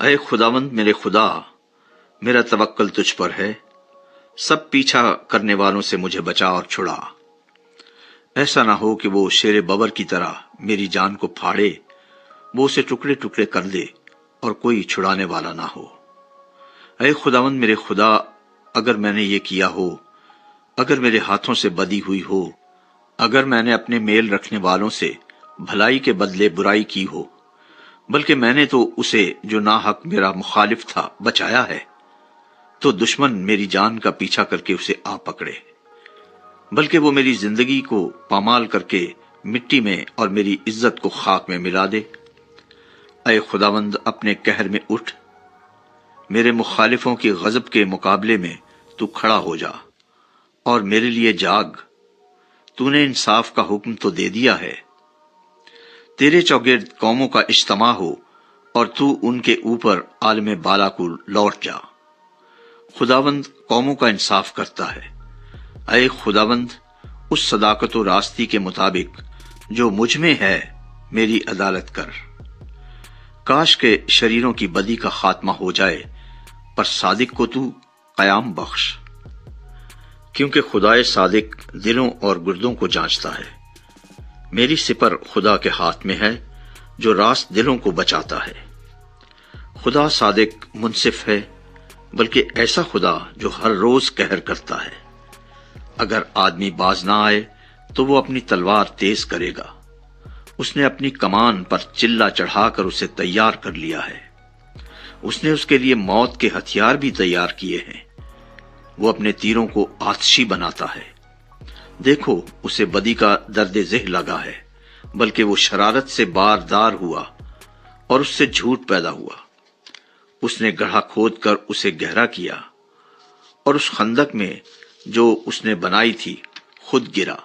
اے خداوند میرے خدا، میرا توکل تجھ پر ہے، سب پیچھا کرنے والوں سے مجھے بچا اور چھڑا۔ ایسا نہ ہو کہ وہ شیر ببر کی طرح میری جان کو پھاڑے، وہ اسے ٹکڑے ٹکڑے کر دے اور کوئی چھڑانے والا نہ ہو۔ اے خداوند میرے خدا، اگر میں نے یہ کیا ہو، اگر میرے ہاتھوں سے بدی ہوئی ہو، اگر میں نے اپنے میل رکھنے والوں سے بھلائی کے بدلے برائی کی ہو، بلکہ میں نے تو اسے جو ناحق میرا مخالف تھا بچایا ہے، تو دشمن میری جان کا پیچھا کر کے اسے آ پکڑے، بلکہ وہ میری زندگی کو پامال کر کے مٹی میں اور میری عزت کو خاک میں ملا دے۔ اے خداوند اپنے قہر میں اٹھ، میرے مخالفوں کی غضب کے مقابلے میں تو کھڑا ہو جا اور میرے لیے جاگ۔ تو نے انصاف کا حکم تو دے دیا ہے، تیرے چوگرد قوموں کا اجتماع ہو اور تو ان کے اوپر عالم بالا کو لوٹ جا۔ خداوند قوموں کا انصاف کرتا ہے۔ اے خداوند اس صداقت و راستی کے مطابق جو مجھ میں ہے میری عدالت کر۔ کاش کہ شریروں کی بدی کا خاتمہ ہو جائے، پر صادق کو تو قیام بخش، کیونکہ خدائے صادق دلوں اور گردوں کو جانچتا ہے۔ میری سپر خدا کے ہاتھ میں ہے جو راست دلوں کو بچاتا ہے۔ خدا صادق منصف ہے، بلکہ ایسا خدا جو ہر روز قہر کرتا ہے۔ اگر آدمی باز نہ آئے تو وہ اپنی تلوار تیز کرے گا، اس نے اپنی کمان پر چلہ چڑھا کر اسے تیار کر لیا ہے۔ اس نے اس کے لیے موت کے ہتھیار بھی تیار کیے ہیں، وہ اپنے تیروں کو آتشی بناتا ہے۔ دیکھو اسے بدی کا درد ذہ لگا ہے، بلکہ وہ شرارت سے باردار ہوا اور اس سے جھوٹ پیدا ہوا۔ اس نے گڑھا کھود کر اسے گہرا کیا، اور اس خندق میں جو اس نے بنائی تھی خود گرا۔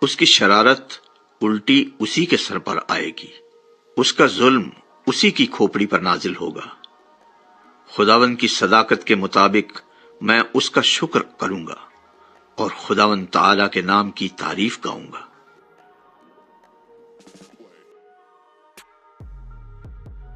اس کی شرارت الٹی اسی کے سر پر آئے گی، اس کا ظلم اسی کی کھوپڑی پر نازل ہوگا۔ خداوند کی صداقت کے مطابق میں اس کا شکر کروں گا اور خداوند تعالیٰ کے نام کی تعریف گاؤں گا۔